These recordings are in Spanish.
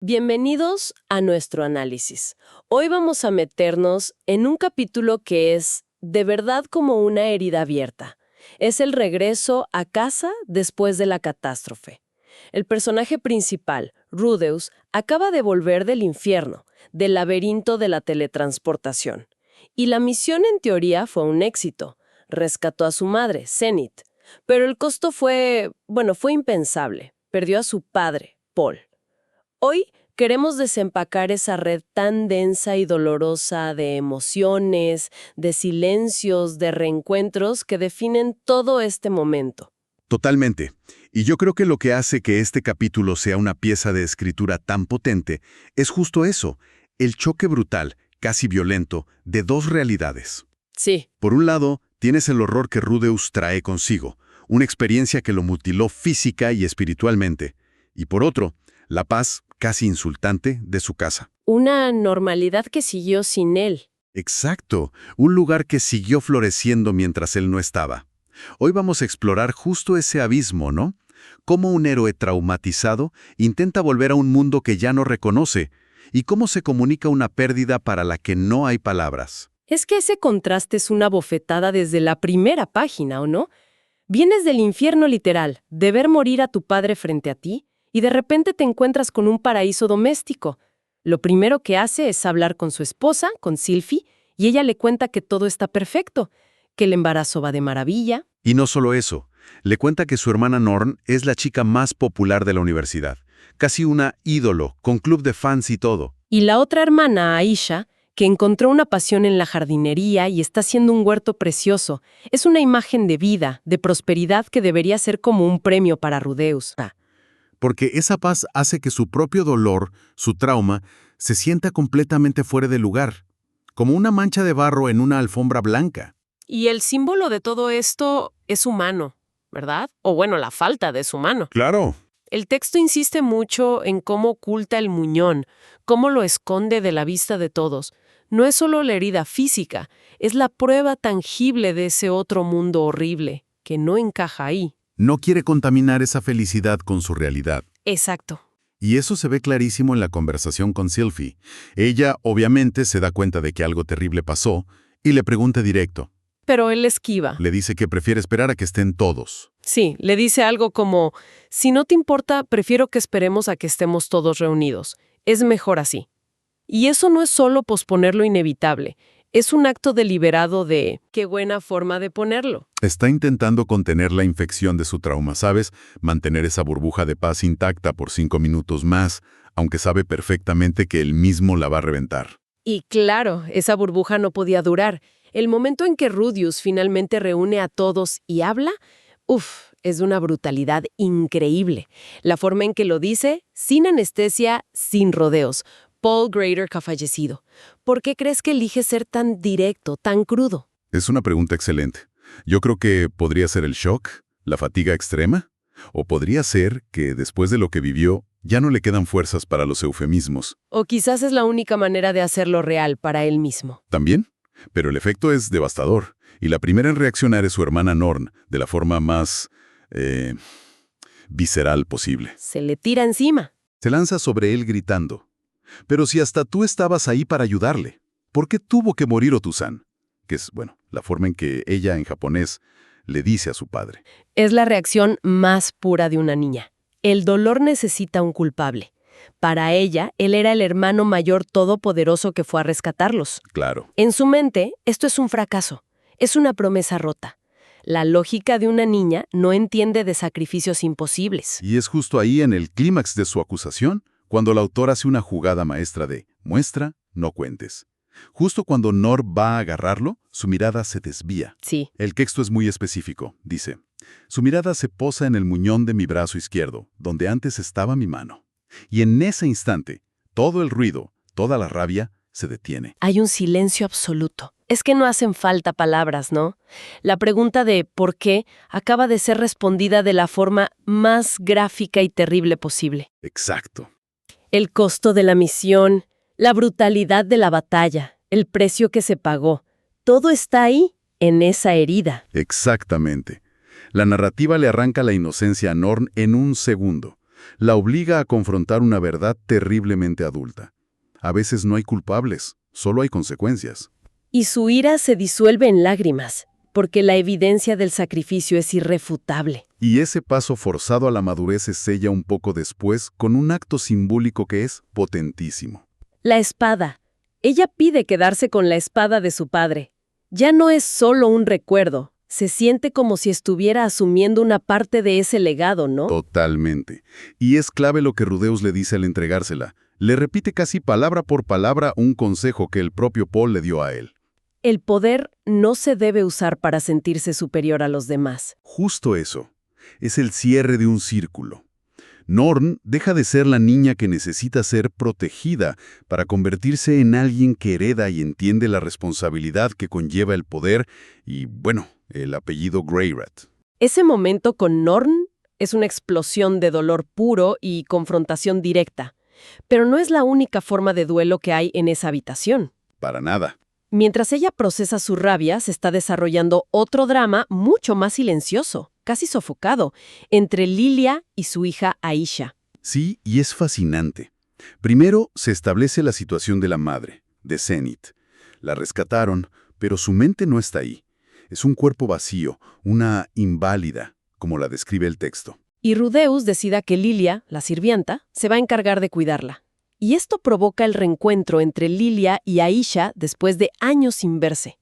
Bienvenidos a nuestro análisis. Hoy vamos a meternos en un capítulo que es de verdad como una herida abierta. Es el regreso a casa después de la catástrofe. El personaje principal, Rudeus, acaba de volver del infierno, del laberinto de la teletransportación. Y la misión en teoría fue un éxito. Rescató a su madre, Zenith. Pero el costo fue impensable. Perdió a su padre, Paul. Hoy queremos desempacar esa red tan densa y dolorosa de emociones, de silencios, de reencuentros que definen todo este momento. Totalmente. Y yo creo que lo que hace que este capítulo sea una pieza de escritura tan potente es justo eso, el choque brutal, casi violento, de dos realidades. Sí, Por un lado, tienes el horror que Rudeus trae consigo, una experiencia que lo mutiló física y espiritualmente. Y por otro, la paz, casi insultante, de su casa. una normalidad que siguió sin él. Exacto, un lugar que siguió floreciendo mientras él no estaba. Hoy vamos a explorar justo ese abismo, ¿no? Cómo un héroe traumatizado intenta volver a un mundo que ya no reconoce, y cómo se comunica una pérdida para la que no hay palabras. Es que ese contraste es una bofetada desde la primera página, ¿o no? Vienes del infierno literal, de ver morir a tu padre frente a ti, y de repente te encuentras con un paraíso doméstico. Lo primero que hace es hablar con su esposa, con Sylvie, y ella le cuenta que todo está perfecto, que el embarazo va de maravilla. Y no solo eso, le cuenta que su hermana Norn es la chica más popular de la universidad, casi una ídolo, con club de fans y todo. Y la otra hermana, Aisha, que encontró una pasión en la jardinería y está haciendo un huerto precioso, es una imagen de vida, de prosperidad que debería ser como un premio para Rudeus. Porque esa paz hace que su propio dolor, su trauma, se sienta completamente fuera de lugar, como una mancha de barro en una alfombra blanca. Y el símbolo de todo esto es humano, ¿verdad? O bueno, la falta de su mano. Claro. El texto insiste mucho en cómo oculta el muñón, cómo lo esconde de la vista de todos. No es solo la herida física, es la prueba tangible de ese otro mundo horrible, que no encaja ahí. No quiere contaminar esa felicidad con su realidad. Exacto. Y eso se ve clarísimo en la conversación con Sylvie. Ella, obviamente, se da cuenta de que algo terrible pasó y le pregunta directo. Pero él esquiva. Le dice que prefiere esperar a que estén todos. Sí, le dice algo como, si no te importa, prefiero que esperemos a que estemos todos reunidos. Es mejor así. Y eso no es solo posponer lo inevitable, es un acto deliberado de, qué buena forma de ponerlo. Está intentando contener la infección de su trauma, ¿sabes? Mantener esa burbuja de paz intacta por 5 minutos más, aunque sabe perfectamente que él mismo la va a reventar. Y claro, esa burbuja no podía durar. El momento en que Rudeus finalmente reúne a todos y habla, es de una brutalidad increíble. La forma en que lo dice, sin anestesia, sin rodeos. Paul Grader ha fallecido. ¿Por qué crees que elige ser tan directo, tan crudo? Es una pregunta excelente. Yo creo que podría ser el shock, la fatiga extrema, o podría ser que después de lo que vivió, ya no le quedan fuerzas para los eufemismos. O quizás es la única manera de hacerlo real para él mismo. ¿También? Pero el efecto es devastador, y la primera en reaccionar es su hermana Norn, de la forma más visceral posible. Se le tira encima. Se lanza sobre él gritando. Pero si hasta tú estabas ahí para ayudarle, ¿por qué tuvo que morir Otusan? Que es, la forma en que ella en japonés le dice a su padre. Es la reacción más pura de una niña. El dolor necesita un culpable. Para ella, él era el hermano mayor todopoderoso que fue a rescatarlos. Claro. En su mente, esto es un fracaso. Es una promesa rota. La lógica de una niña no entiende de sacrificios imposibles. Y es justo ahí en el clímax de su acusación, cuando el autor hace una jugada maestra de muestra, no cuentes. Justo cuando Nor va a agarrarlo, su mirada se desvía. Sí. El texto es muy específico. Dice, su mirada se posa en el muñón de mi brazo izquierdo, donde antes estaba mi mano. Y en ese instante, todo el ruido, toda la rabia, se detiene. Hay un silencio absoluto. Es que no hacen falta palabras, ¿no? La pregunta de ¿por qué? Acaba de ser respondida de la forma más gráfica y terrible posible. Exacto. El costo de la misión, la brutalidad de la batalla, el precio que se pagó, todo está ahí, en esa herida. Exactamente. La narrativa le arranca la inocencia a Norn en un segundo. La obliga a confrontar una verdad terriblemente adulta. A veces no hay culpables, solo hay consecuencias. Y su ira se disuelve en lágrimas, porque la evidencia del sacrificio es irrefutable. Y ese paso forzado a la madurez se sella un poco después con un acto simbólico que es potentísimo. La espada. Ella pide quedarse con la espada de su padre. Ya no es solo un recuerdo, se siente como si estuviera asumiendo una parte de ese legado, ¿no? Totalmente. Y es clave lo que Rudeus le dice al entregársela. Le repite casi palabra por palabra un consejo que el propio Paul le dio a él. El poder no se debe usar para sentirse superior a los demás. Justo eso. Es el cierre de un círculo. Norn deja de ser la niña que necesita ser protegida para convertirse en alguien que hereda y entiende la responsabilidad que conlleva el poder y, bueno, el apellido Greyrat. Ese momento con Norn es una explosión de dolor puro y confrontación directa. Pero no es la única forma de duelo que hay en esa habitación. Para nada. Mientras ella procesa su rabia, se está desarrollando otro drama mucho más silencioso, casi sofocado, entre Lilia y su hija Aisha. Sí, y es fascinante. Primero se establece la situación de la madre, de Zenith. La rescataron, pero su mente no está ahí. Es un cuerpo vacío, una inválida, como la describe el texto. Y Rudeus decida que Lilia, la sirvienta, se va a encargar de cuidarla. Y esto provoca el reencuentro entre Lilia y Aisha después de años sin verse.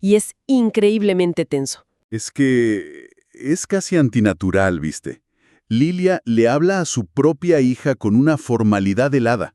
Y es increíblemente tenso. Es que es casi antinatural, ¿viste? Lilia le habla a su propia hija con una formalidad helada.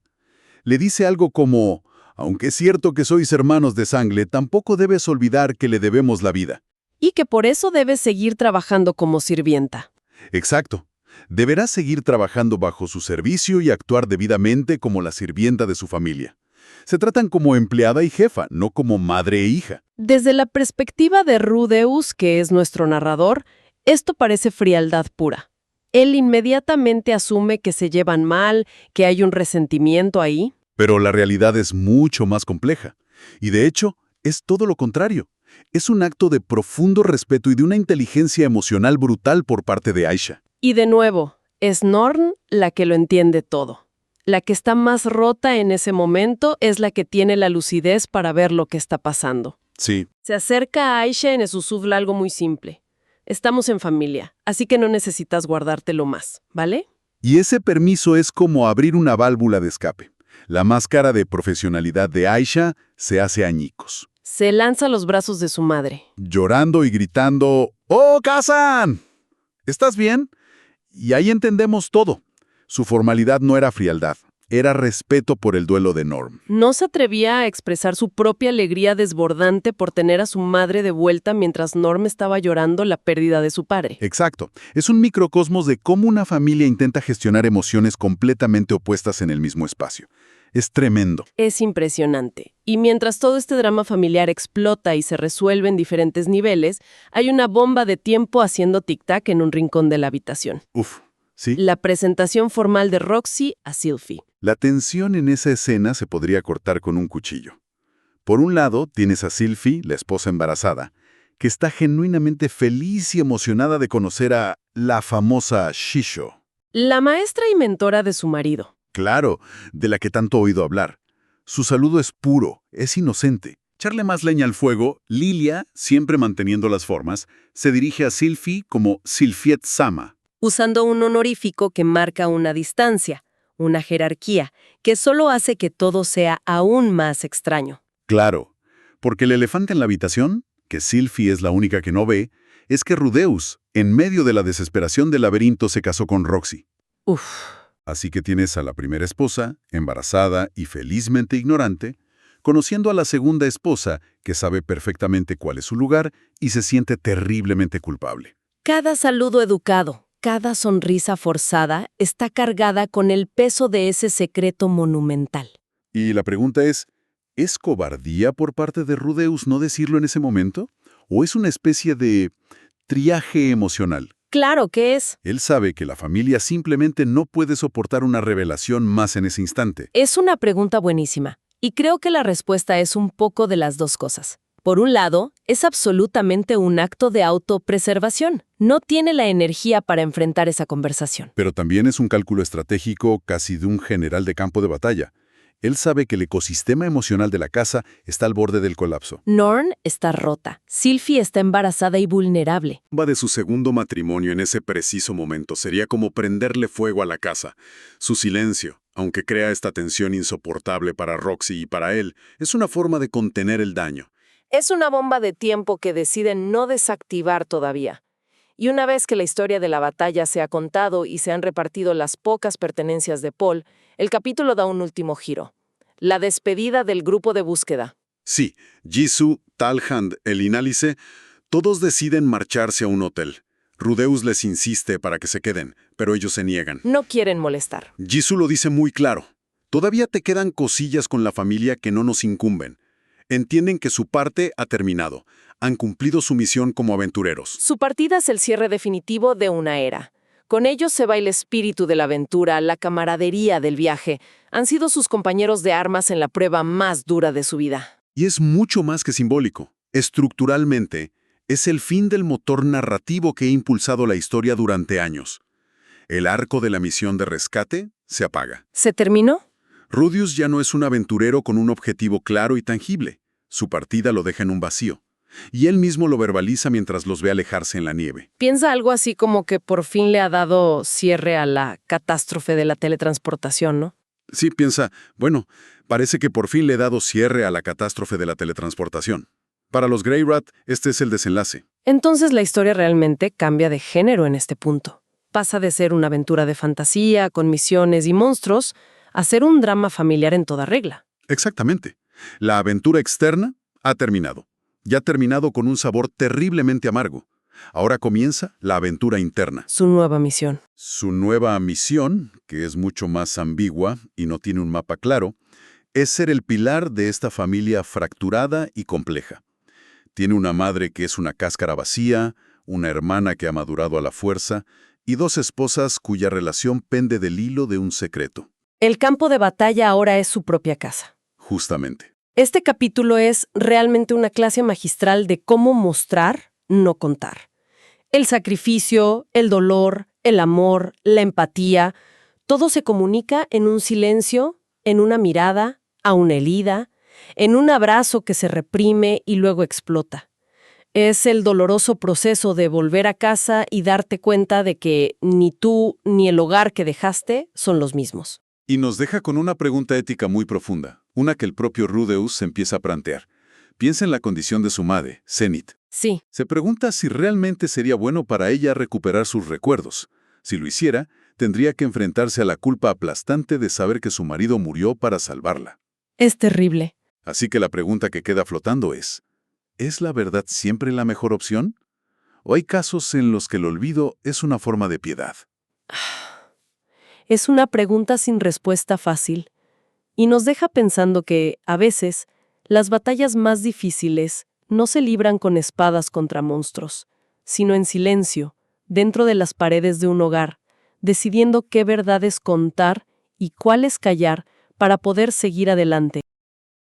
Le dice algo como, aunque es cierto que sois hermanos de sangre, tampoco debes olvidar que le debemos la vida. Y que por eso debes seguir trabajando como sirvienta. Exacto. Deberá seguir trabajando bajo su servicio y actuar debidamente como la sirvienta de su familia. Se tratan como empleada y jefa, no como madre e hija. Desde la perspectiva de Rudeus, que es nuestro narrador, esto parece frialdad pura. Él inmediatamente asume que se llevan mal, que hay un resentimiento ahí. Pero la realidad es mucho más compleja. Y de hecho, es todo lo contrario. Es un acto de profundo respeto y de una inteligencia emocional brutal por parte de Aisha. Y de nuevo, es Norn la que lo entiende todo. La que está más rota en ese momento es la que tiene la lucidez para ver lo que está pasando. Sí. Se acerca a Aisha en Esusudla algo muy simple. Estamos en familia, así que no necesitas guardártelo más, ¿vale? Y ese permiso es como abrir una válvula de escape. La máscara de profesionalidad de Aisha se hace añicos. Se lanza a los brazos de su madre. Llorando y gritando, ¡Oh, Kazan! ¿Estás bien? Y ahí entendemos todo. Su formalidad no era frialdad, era respeto por el duelo de Norm. No se atrevía a expresar su propia alegría desbordante por tener a su madre de vuelta mientras Norm estaba llorando la pérdida de su padre. Exacto. Es un microcosmos de cómo una familia intenta gestionar emociones completamente opuestas en el mismo espacio. Es tremendo. Es impresionante. Y mientras todo este drama familiar explota y se resuelve en diferentes niveles, hay una bomba de tiempo haciendo tic-tac en un rincón de la habitación. Uf, ¿sí? La presentación formal de Roxy a Sylphie. La tensión en esa escena se podría cortar con un cuchillo. Por un lado, tienes a Sylphie, la esposa embarazada, que está genuinamente feliz y emocionada de conocer a la famosa Shisho. La maestra y mentora de su marido. Claro, de la que tanto he oído hablar. Su saludo es puro, es inocente. Echarle más leña al fuego, Lilia, siempre manteniendo las formas, se dirige a Sylphie como Sylphiet-sama. Usando un honorífico que marca una distancia, una jerarquía, que solo hace que todo sea aún más extraño. Claro, porque el elefante en la habitación, que Sylphie es la única que no ve, es que Rudeus, en medio de la desesperación del laberinto, se casó con Roxy. Uf. Así que tienes a la primera esposa, embarazada y felizmente ignorante, conociendo a la segunda esposa, que sabe perfectamente cuál es su lugar y se siente terriblemente culpable. Cada saludo educado, cada sonrisa forzada está cargada con el peso de ese secreto monumental. Y la pregunta ¿es cobardía por parte de Rudeus no decirlo en ese momento? ¿O es una especie de triaje emocional? Claro que es. Él sabe que la familia simplemente no puede soportar una revelación más en ese instante. Es una pregunta buenísima, y creo que la respuesta es un poco de las dos cosas. Por un lado, es absolutamente un acto de autopreservación. No tiene la energía para enfrentar esa conversación. Pero también es un cálculo estratégico casi de un general de campo de batalla. Él sabe que el ecosistema emocional de la casa está al borde del colapso. Norn está rota. Sylvie está embarazada y vulnerable. Va de su segundo matrimonio en ese preciso momento. Sería como prenderle fuego a la casa. Su silencio, aunque crea esta tensión insoportable para Roxy y para él, es una forma de contener el daño. Es una bomba de tiempo que deciden no desactivar todavía. Y una vez que la historia de la batalla se ha contado y se han repartido las pocas pertenencias de Paul, el capítulo da un último giro. La despedida del grupo de búsqueda. Sí, Jisoo, Talhand, el Inálice, todos deciden marcharse a un hotel. Rudeus les insiste para que se queden, pero ellos se niegan. No quieren molestar. Jisoo lo dice muy claro. Todavía te quedan cosillas con la familia que no nos incumben. Entienden que su parte ha terminado. Han cumplido su misión como aventureros. Su partida es el cierre definitivo de una era. Con ellos se va el espíritu de la aventura, la camaradería del viaje. Han sido sus compañeros de armas en la prueba más dura de su vida. Y es mucho más que simbólico. Estructuralmente, es el fin del motor narrativo que ha impulsado la historia durante años. El arco de la misión de rescate se apaga. ¿Se terminó? Rudeus ya no es un aventurero con un objetivo claro y tangible. Su partida lo deja en un vacío. Y él mismo lo verbaliza mientras los ve alejarse en la nieve. Piensa algo así como que por fin le ha dado cierre a la catástrofe de la teletransportación, ¿no? Sí, piensa, bueno, parece que por fin le he dado cierre a la catástrofe de la teletransportación. Para los Greyrat, este es el desenlace. Entonces la historia realmente cambia de género en este punto. Pasa de ser una aventura de fantasía, con misiones y monstruos, a ser un drama familiar en toda regla. Exactamente. La aventura externa ha terminado. Ya ha terminado con un sabor terriblemente amargo. Ahora comienza la aventura interna. Su nueva misión. Su nueva misión, que es mucho más ambigua y no tiene un mapa claro, es ser el pilar de esta familia fracturada y compleja. Tiene una madre que es una cáscara vacía, una hermana que ha madurado a la fuerza y dos esposas cuya relación pende del hilo de un secreto. El campo de batalla ahora es su propia casa. Justamente. Este capítulo es realmente una clase magistral de cómo mostrar, no contar. El sacrificio, el dolor, el amor, la empatía, todo se comunica en un silencio, en una mirada, a una herida, en un abrazo que se reprime y luego explota. Es el doloroso proceso de volver a casa y darte cuenta de que ni tú ni el hogar que dejaste son los mismos. Y nos deja con una pregunta ética muy profunda, una que el propio Rudeus se empieza a plantear. Piensa en la condición de su madre, Zenith. Sí. Se pregunta si realmente sería bueno para ella recuperar sus recuerdos. Si lo hiciera, tendría que enfrentarse a la culpa aplastante de saber que su marido murió para salvarla. Es terrible. Así que la pregunta que queda flotando ¿es la verdad siempre la mejor opción? ¿O hay casos en los que el olvido es una forma de piedad? Es una pregunta sin respuesta fácil y nos deja pensando que, a veces, las batallas más difíciles no se libran con espadas contra monstruos, sino en silencio, dentro de las paredes de un hogar, decidiendo qué verdades contar y cuáles callar para poder seguir adelante.